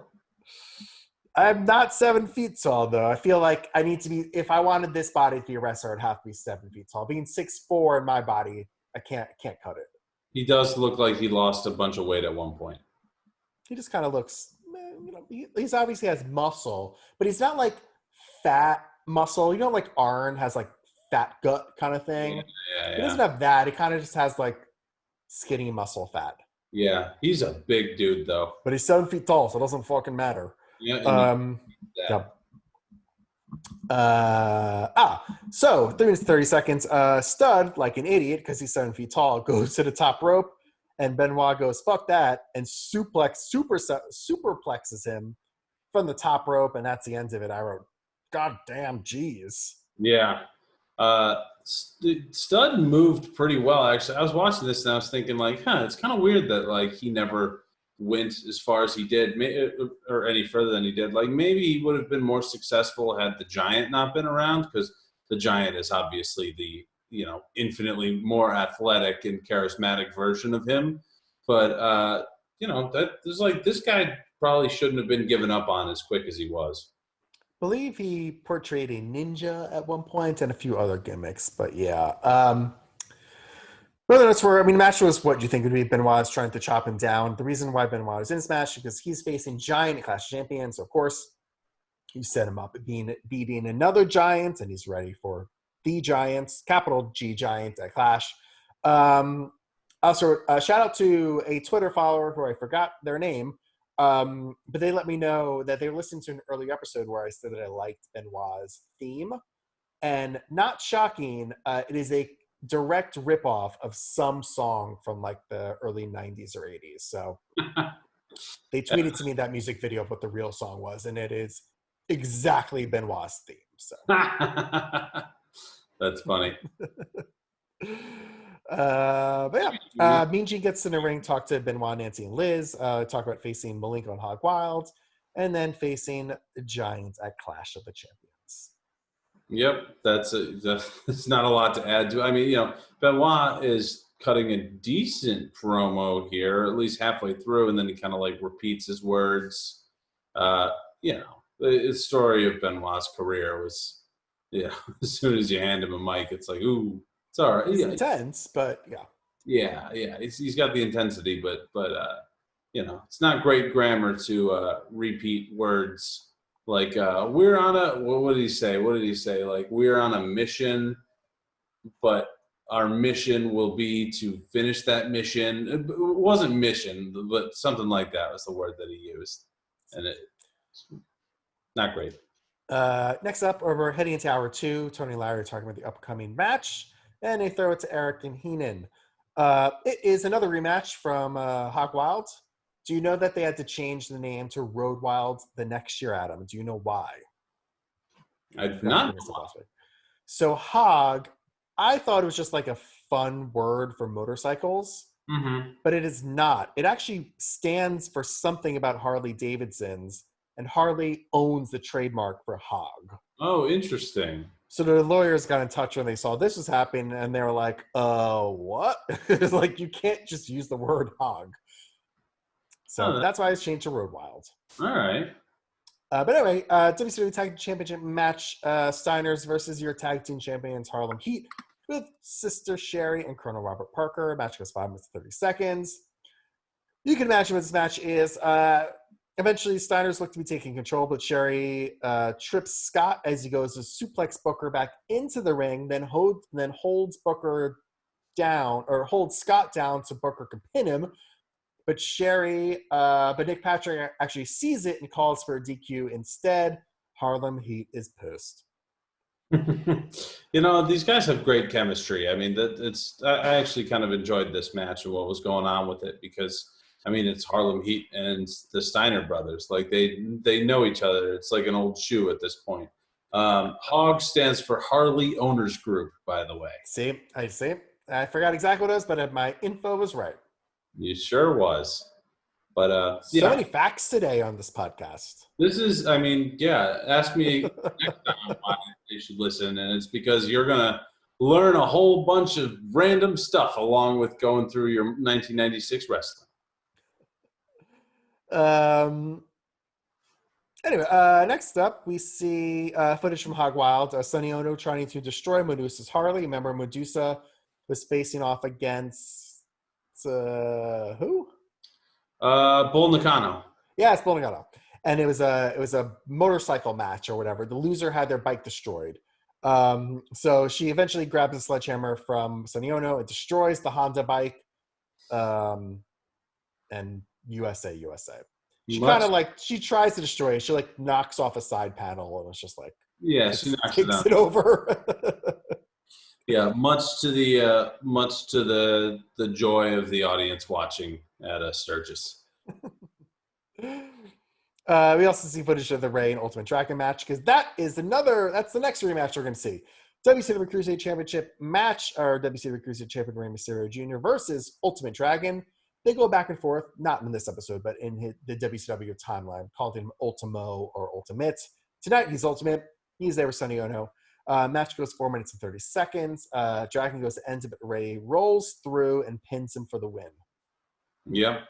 I'm not 7 feet tall, though. I feel like I need to be, if I wanted this body to be a wrestler, I'd have to be 7 feet tall. Being 6'4" in my body, I can't cut it. He does look like he lost a bunch of weight at one point. He just kind of looks, he's obviously has muscle, but he's not like fat muscle. Like Arn has like fat gut kind of thing. Yeah. He doesn't have that. He kind of just has like skinny muscle fat. Yeah, he's a big dude though. But he's 7 feet tall, so it doesn't fucking matter. Yeah. So 3 minutes 30 seconds. Studd, like an idiot because he's 7 feet tall, goes to the top rope, and Benoit goes, "Fuck that," and superplexes him from the top rope, and that's the end of it. I wrote, "God damn, geez." Yeah. Studd moved pretty well, actually. I was watching this and I was thinking, like, it's kind of weird that like he never went as far as he did, or any further than he did. Like maybe he would have been more successful had the Giant not been around, because the Giant is obviously the infinitely more athletic and charismatic version of him. But that there's like this guy probably shouldn't have been given up on as quick as he was. I believe he portrayed a ninja at one point and a few other gimmicks, but yeah. Whether that's where, the match was what you think would be Benoit's trying to chop him down. The reason why Benoit is in this match is because he's facing Giant Clash champions. So of course, you set him up beating another Giant, and he's ready for the Giants, capital G Giant at Clash. Also, shout out to a Twitter follower who I forgot their name, but they let me know that they listened to an early episode where I said that I liked Benoit's theme. And not shocking, it is a direct ripoff of some song from like the early 90s or 80s. So they tweeted to me that music video of what the real song was, and it is exactly Benoit's theme. So that's funny. But yeah, Mean Gene gets in the ring, talk to Benoit, Nancy, and Liz, talk about facing Malenko and Hog Wild, and then facing the Giants at Clash of the Champions. Yep, that's not a lot to add to. Benoit is cutting a decent promo here, at least halfway through, and then he kind of like repeats his words. The story of Benoit's career was, as soon as you hand him a mic, it's like, ooh, it's all right. It's intense, but yeah. Yeah, he's got the intensity, but it's not great grammar to repeat words. Like, we're on a, what did he say? Like, we're on a mission, but our mission will be to finish that mission. It wasn't mission, but something like that was the word that he used. and it's not great. Next up, we're heading into hour 2. Tony and Larry are talking about the upcoming match, and they throw it to Eric and Heenan. It is another rematch from Hog Wild. Do you know that they had to change the name to Road Wild the next year, Adam? Do you know why? I do not. So Hog, I thought it was just like a fun word for motorcycles, but it is not. It actually stands for something about Harley Davidson's, and Harley owns the trademark for Hog. Oh, interesting. So the lawyers got in touch when they saw this was happening, and they were like, what? It's like, you can't just use the word Hog. So that's why it's changed to Road Wild. All right. But anyway, WCW Tag Team Championship match, Steiners versus your Tag Team Champions, Harlem Heat, with Sister Sherry and Colonel Robert Parker. Match goes 5 minutes and 30 seconds. You can imagine what this match is. Eventually, Steiners look to be taking control, but Sherry trips Scott as he goes to suplex Booker back into the ring, then holds Booker down, or holds Scott down so Booker can pin him. But Nick Patrick actually sees it and calls for a DQ instead. Harlem Heat is pissed. These guys have great chemistry. I mean, I actually kind of enjoyed this match and what was going on with it because, I mean, it's Harlem Heat and the Steiner brothers. Like, they know each other. It's like an old shoe at this point. HOG stands for Harley Owners Group, by the way. See. I forgot exactly what it was, but my info was right. You sure was. But so many facts today on this podcast. This is, I mean, yeah, ask me next time why they should listen. And it's because you're going to learn a whole bunch of random stuff along with going through your 1996 wrestling. Anyway, next up, we see footage from Hog Wild. Sonny Ono trying to destroy Medusa's Harley. Remember, Medusa was facing off against who? Bull Nakano. Yeah, it's Bull Nakano. And it was a motorcycle match or whatever. The loser had their bike destroyed. So she eventually grabs a sledgehammer from Sonny Ono. It destroys the Honda bike. And USA. She kind of she tries to destroy it. She knocks off a side panel and it's just like, yeah, she knocks it over. Yeah, much to the joy of the audience watching at Sturgis. We also see footage of the Ray and Ultimate Dragon match because that's the next rematch we're going to see. WCW Cruiserweight Championship match, or WCW Cruiserweight Champion Rey Mysterio Jr. versus Ultimate Dragon. They go back and forth, not in this episode, but in the WCW timeline, called him Ultimo or Ultimate. Tonight, he's Ultimate. He's there with Sonny Ono. Match goes 4 minutes and 30 seconds. Dragon goes to ends, but Ray rolls through and pins him for the win. Yeah.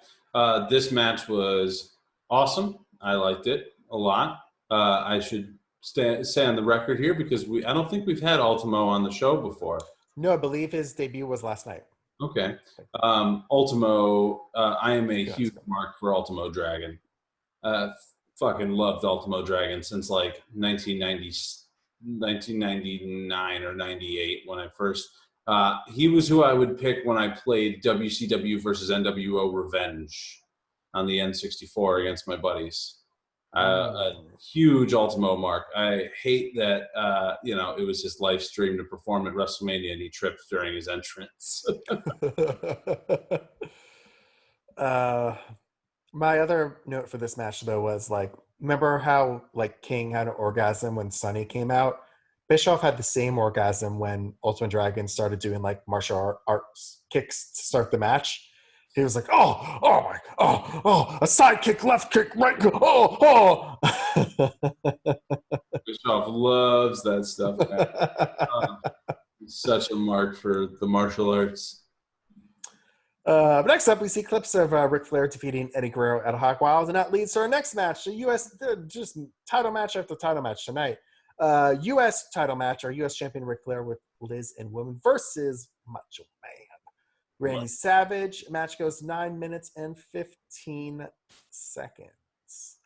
This match was awesome. I liked it a lot. I should say on the record here because I don't think we've had Ultimo on the show before. No, I believe his debut was last night. Okay. Ultimo, I am a huge mark for Ultimo Dragon. Fucking loved Ultimo Dragon since 1999 or 98 when I first he was who I would pick when I played WCW versus NWO Revenge on the N64 against my buddies. A huge Ultimo mark. I hate that it was his live stream to perform at WrestleMania and he tripped during his entrance. My other note for this match though was remember how King had an orgasm when Sonny came out? Bischoff had the same orgasm when Ultimate Dragon started doing martial arts kicks to start the match. He was like, a side kick, left kick, right, Bischoff loves that stuff. Such a mark for the martial arts. But next up, we see clips of Ric Flair defeating Eddie Guerrero at Hog Wild, and that leads to our next match, the U.S. just title match after title match tonight. U.S. title match, our U.S. champion Ric Flair with Liz and Women versus Macho Man Randy Savage. Match goes 9 minutes and 15 seconds.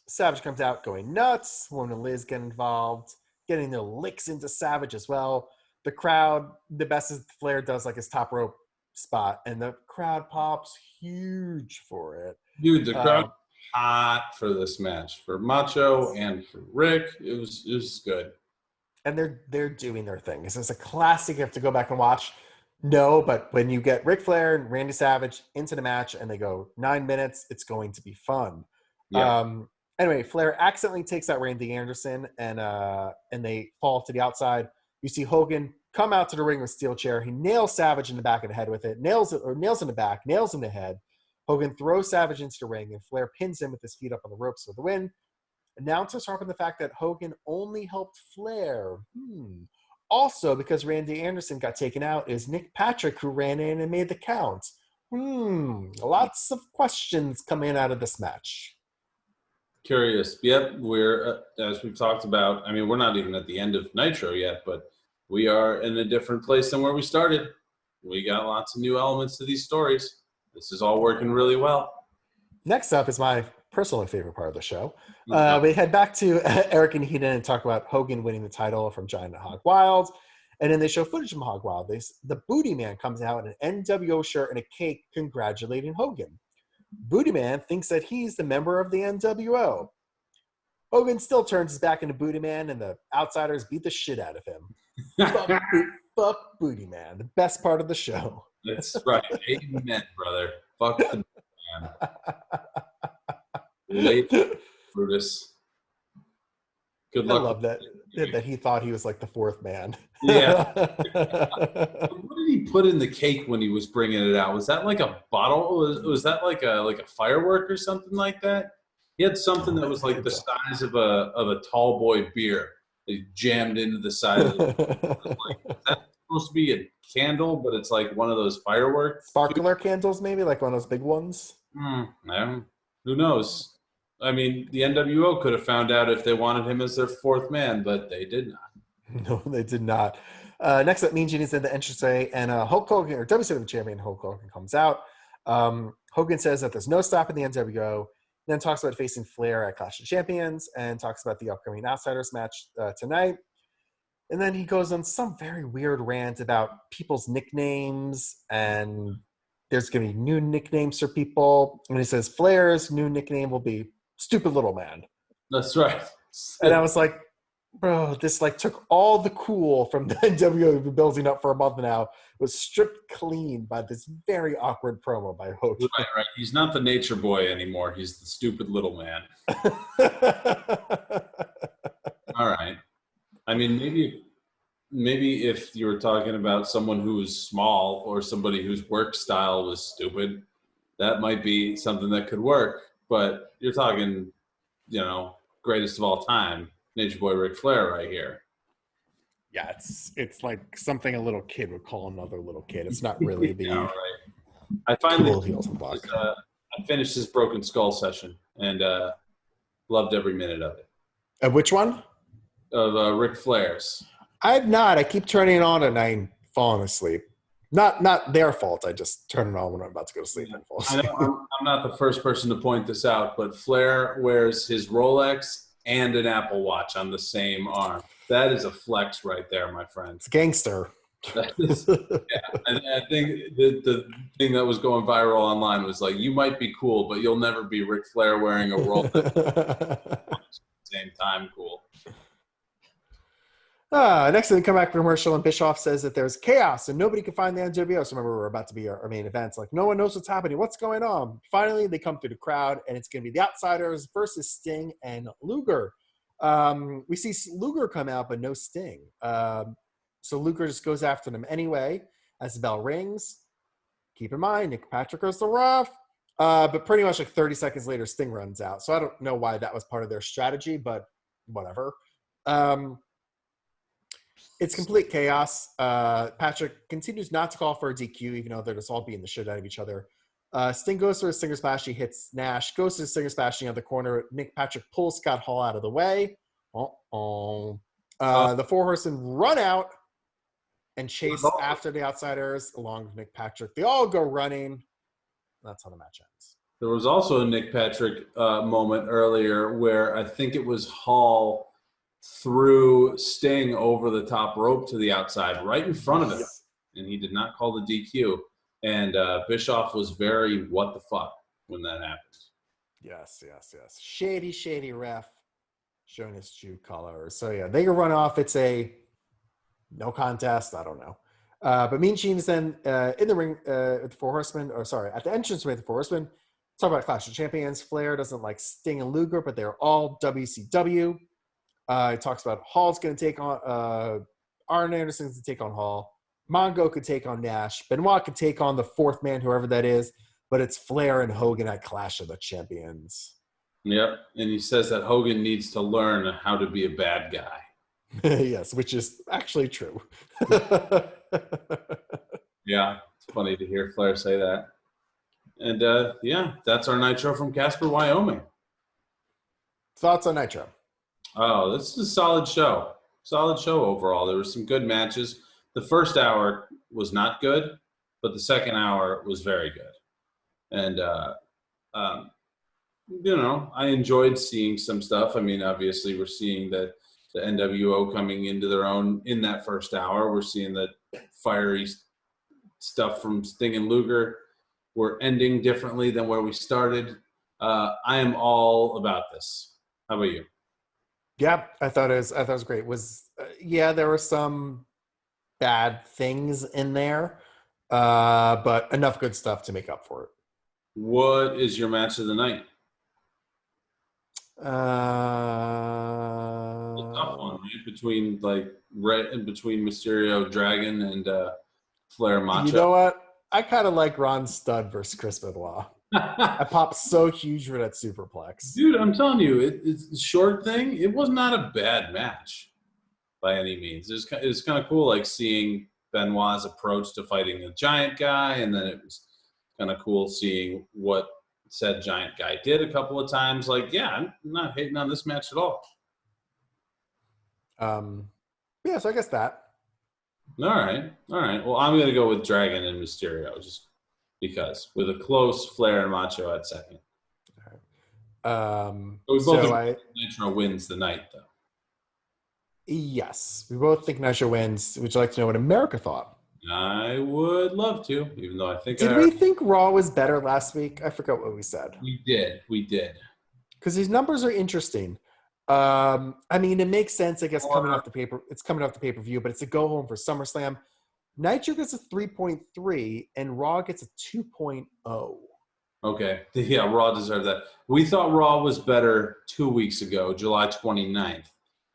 Savage comes out going nuts. Woman and Liz get involved, getting their licks into Savage as well. The crowd, the best is Flair does his top rope spot, and the crowd pops huge for it. Dude, the crowd hot for this match, for Macho and for Rick. It was good. And they're doing their thing. This is a classic you have to go back and watch. No, but when you get Ric Flair and Randy Savage into the match and they go 9 minutes, it's going to be fun. Yeah. Anyway, Flair accidentally takes out Randy Anderson and they fall to the outside. You see Hogan come out to the ring with steel chair. He nails Savage in the back of the head with it, nails in the back, nails in the head. Hogan throws Savage into the ring and Flair pins him with his feet up on the ropes for the win. Announcers harp on the fact that Hogan only helped Flair. Also, because Randy Anderson got taken out, is Nick Patrick who ran in and made the count. Lots of questions coming out of this match. Curious. Yep, we're, as we've talked about, I mean, we're not even at the end of Nitro yet, but we are in a different place than where we started. We got lots of new elements to these stories. This is all working really well. Next up is my personally favorite part of the show. We head back to Eric and Heenan and talk about Hogan winning the title from Giant and Hog Wild. And then they show footage from Hog Wild. The Booty Man comes out in an NWO shirt and a cake congratulating Hogan. Booty Man thinks that he's the member of the NWO. Hogan still turns his back into Booty Man, and the outsiders beat the shit out of him. Fuck Booty Man, the best part of the show. That's right. Amen, brother. Fuck the man. Late Brutus. Good luck. I love that he thought he was like the fourth man. Yeah. What did he put in the cake when he was bringing it out? Was that like a bottle? Was that like a firework or something like that? He had something that was like the size of a tall boy beer. They jammed into the side of it. Like, is that supposed to be a candle, but it's like one of those fireworks? Sparkler candles, maybe? Like one of those big ones? Who knows? I mean, the NWO could have found out if they wanted him as their fourth man, but they did not. No, they did not. Next up, Mean Gene is in the entranceway, and Hulk Hogan, or WCW champion Hulk Hogan, comes out. Hogan says that there's no stopping the NWO, then talks about facing Flair at Clash of Champions, and talks about the upcoming Outsiders match tonight. And then he goes on some very weird rant about people's nicknames, and there's going to be new nicknames for people. And he says Flair's new nickname will be Stupid Little Man. That's right. And I was like, bro, this like took all the cool from the NWO we've been building up for a month now. It was stripped clean by this very awkward promo by Hogan. Right. He's not the nature boy anymore. He's the stupid little man. All right. I mean, maybe if you were talking about someone who was small or somebody whose work style was stupid, that might be something that could work. But you're talking, greatest of all time, Nature Boy Ric Flair right here. Yeah, it's like something a little kid would call another little kid. It's not really the right. I finally I finished this Broken Skull session and loved every minute of it. Which one? Of Ric Flair's. I've not. I keep turning it on and I'm falling asleep. Not their fault. I just turn it on when I'm about to go to sleep and fall asleep. I'm not the first person to point this out, but Flair wears his Rolex and an Apple Watch on the same arm. That is a flex right there, my friend. It's gangster. And I think the thing that was going viral online was like, you might be cool, but you'll never be Ric Flair wearing a Rolex at the same time cool. Next thing, we come back from commercial, and Bischoff says that there's chaos and nobody can find the NWO. So remember, we're about to be our main event. It's like, no one knows what's happening. What's going on? Finally, they come through the crowd, and it's going to be the Outsiders versus Sting and Luger. We see Luger come out, but no Sting. So Luger just goes after them anyway as the bell rings. Keep in mind, Nick Patrick goes to rough. But pretty much like 30 seconds later, Sting runs out. So I don't know why that was part of their strategy, but whatever. It's complete chaos. Patrick continues not to call for a DQ, even though they're just all beating the shit out of each other. Sting goes for a Stinger Splash. He hits Nash. Goes to the Stinger Splash in the other corner. Nick Patrick pulls Scott Hall out of the way. The Four Horsemen run out and chase after the Outsiders along with Nick Patrick. They all go running. That's how the match ends. There was also a Nick Patrick moment earlier where I think it was Hall threw Sting over the top rope to the outside right in front of him, and he did not call the DQ. And Bischoff was very what the fuck. when that happens. Yes. Shady ref showing his true colors. So yeah, they can run off. It's a no contest. I don't know. But Mean Gene's then in the ring with the Four Horsemen, at the entrance with the Four Horsemen. Talk about Clash of Champions. Flair doesn't like Sting and Luger, but they're all WCW. He talks about Hall's going to take on Arn Anderson's to take on Hall. Mongo could take on Nash. Benoit could take on the fourth man, whoever that is. But it's Flair and Hogan at Clash of the Champions. Yep, and he says that Hogan needs to learn how to be a bad guy. Yes, which is actually true. Yeah, it's funny to hear Flair say that. And that's our Nitro from Casper, Wyoming. Thoughts on Nitro? Oh, this is a solid show. Solid show overall. There were some good matches. The first hour was not good, but the second hour was very good. And, I enjoyed seeing some stuff. I mean, obviously, we're seeing the NWO coming into their own in that first hour. We're seeing the fiery stuff from Sting and Luger. We're ending differently than where we started. I am all about this. How about you? Yeah, I thought it was great. There were some bad things in there, but enough good stuff to make up for it. What is your match of the night? A tough one, right? Between Mysterio, Dragon, and Flair Macho. You know what? I kind of like Ron Studd versus Chris Benoit. I popped so huge for that superplex. Dude, I'm telling you, it's a short thing. It was not a bad match by any means. It was kind of cool, like seeing Benoit's approach to fighting a giant guy, and then it was kind of cool seeing what said giant guy did a couple of times. Like, yeah, I'm not hating on this match at all. So I guess that. All right. Well, I'm going to go with Dragon and Mysterio just because, with a close Flair and Macho at second. Nitro wins the night, though. Yes, we both think Nitro wins. Would you like to know what America thought? I would love to, even though I think Did we think Raw was better last week? I forgot what we said. We did. Because these numbers are interesting. I mean, it makes sense, I guess, coming off the pay-per-view, but it's a go-home for SummerSlam. Nitro gets a 3.3, and Raw gets a 2.0. Okay. Yeah, Raw deserved that. We thought Raw was better 2 weeks ago, July 29th.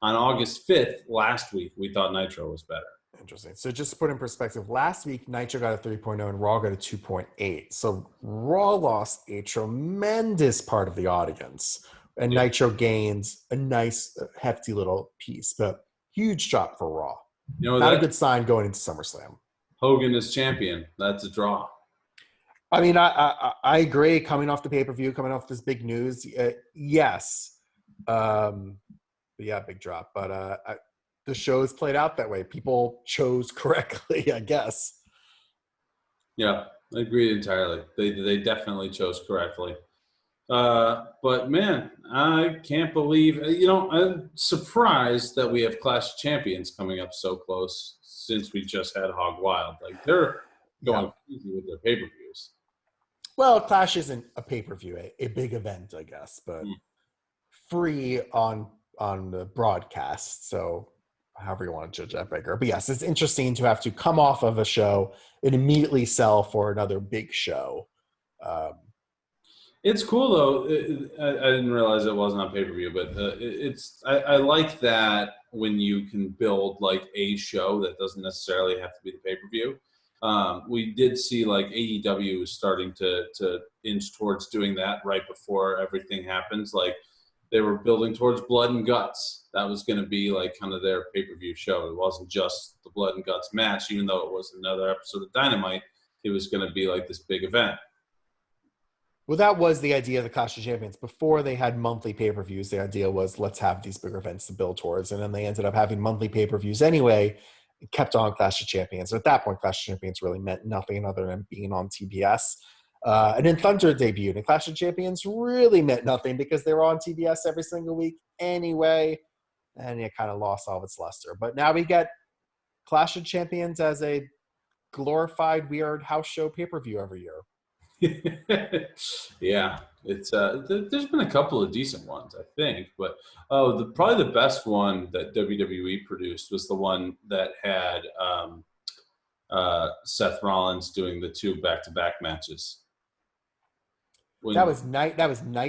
On August 5th, last week, we thought Nitro was better. Interesting. So just to put in perspective, last week, Nitro got a 3.0 and Raw got a 2.8. So Raw lost a tremendous part of the audience. And Nitro gains a nice, hefty little piece. But huge drop for Raw. Not a good sign going into SummerSlam. Hogan is champion. That's a draw. I mean, I agree. Coming off the pay-per-view, coming off this big news, yes. But yeah, big drop. But the show's played out that way. People chose correctly, I guess. Yeah, I agree entirely. They definitely chose correctly. But man, I can't believe, I'm surprised that we have Clash of Champions coming up so close since we just had Hog Wild. Like, they're going crazy with their pay-per-views. Well, Clash isn't a pay-per-view, a big event, I guess, but free on the broadcast. So however you want to judge that bigger. But yes, it's interesting to have to come off of a show and immediately sell for another big show. It's cool though. I didn't realize it wasn't on pay-per-view, but I like that when you can build like a show that doesn't necessarily have to be the pay-per-view. We did see like AEW is starting to inch towards doing that right before everything happens. Like they were building towards Blood and Guts. That was going to be like kind of their pay-per-view show. It wasn't just the Blood and Guts match, even though it was another episode of Dynamite. It was going to be like this big event. Well, that was the idea of the Clash of Champions. Before they had monthly pay-per-views, the idea was let's have these bigger events to build towards. And then they ended up having monthly pay-per-views anyway and kept on Clash of Champions. And at that point, Clash of Champions really meant nothing other than being on TBS. And then Thunder debuted. And Clash of Champions really meant nothing because they were on TBS every single week anyway. And it kind of lost all of its luster. But now we get Clash of Champions as a glorified, weird house show pay-per-view every year. Yeah, it's there's been a couple of decent ones, I think, but probably the best one that WWE produced was the one that had Seth Rollins doing the 2 back-to-back matches. That was Night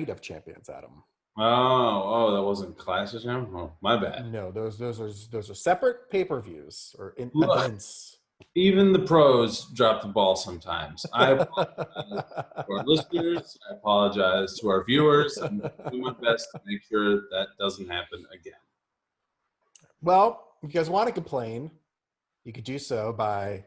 of Champions, Adam. That wasn't Clash of Champions. Oh, my bad. No, those are separate pay-per-views or events. Even the pros drop the ball sometimes. I apologize to our listeners. I apologize to our viewers. I'm going to do my best to make sure that doesn't happen again. Well, if you guys want to complain, you could do so by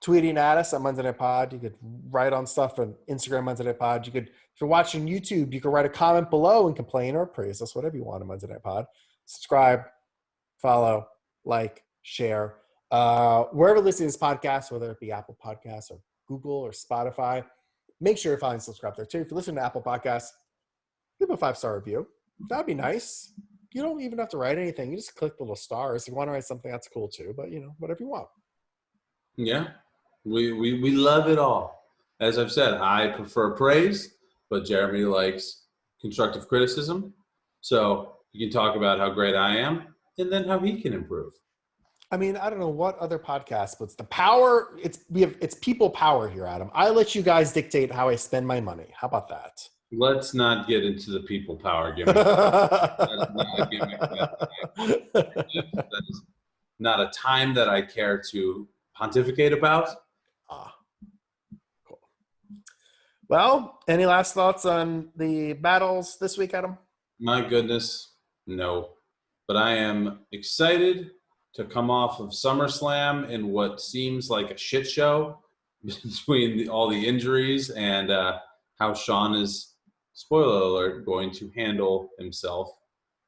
tweeting at us on Monday Night Pod. You could write on stuff on Instagram, Monday Night Pod. You could, if you're watching YouTube, you could write a comment below and complain or praise us, whatever you want on Monday Night Pod. Subscribe, follow, like, share. Wherever listening to this podcast, whether it be Apple Podcasts or Google or Spotify, make sure you follow and subscribe there too. If you listen to Apple Podcasts, give a 5-star review. That'd be nice. You don't even have to write anything. You just click the little stars. If you want to write something, that's cool too. But whatever you want. Yeah, we love it all. As I've said, I prefer praise, but Jeremy likes constructive criticism. So you can talk about how great I am and then how he can improve. I mean, I don't know what other podcast, but it's the power. It's people power here, Adam. I let you guys dictate how I spend my money. How about that? Let's not get into the people power gimmick. That is not a gimmick that is not a time that I care to pontificate about. Cool. Well, any last thoughts on the battles this week, Adam? My goodness, no. But I am excited to come off of SummerSlam in what seems like a shit show between all the injuries and how Sean is, spoiler alert, going to handle himself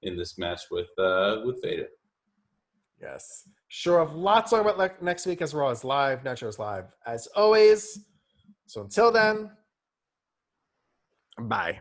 in this match with Vader. Yes. Sure have lots to talk about next week as Raw is live, Nitro is live, as always. So until then, bye.